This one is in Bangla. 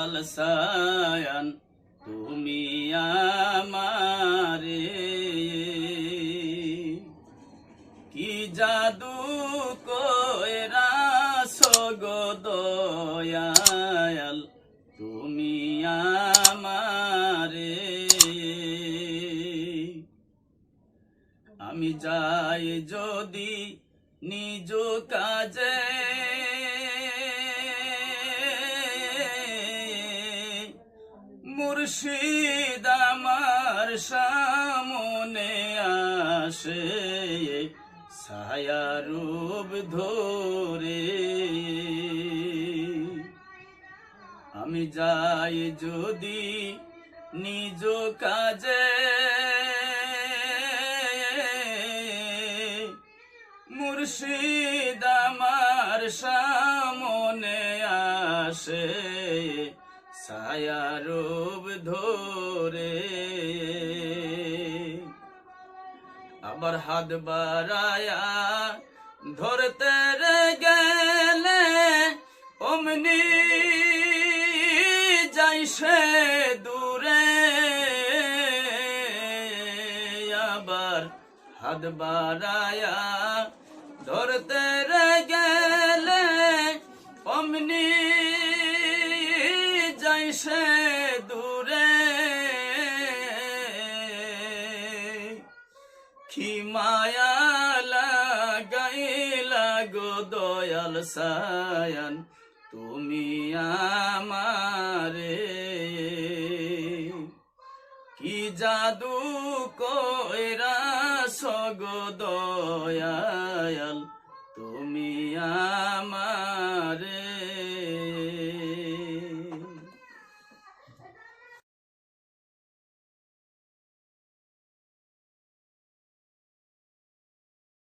দয়াল সায়ান তুমি আমারে কি জাদু কইরাছো গো দয়াল তুমি আমারে আমি যাই যদি নিজ কাজে মুর্শিদ আমার সামনে আসে ছায়া রূপ ধরে আমি যাই যদি নিজ কাজে মুর্শিদ আমার সামনে আসে ছায়া রূপ ধরে আবার হাত বাড়ায়া ধরতে গেলে অমনি যাইছে দূরে আবার হাত বাড়ায়া ধরতে গেলে অমনি যাইছে দূরে কি মায়া লাগাইলা গো দয়াল সায়ান তুমি আমারে কি জাদু কইরাছো গো দয়াল তুমি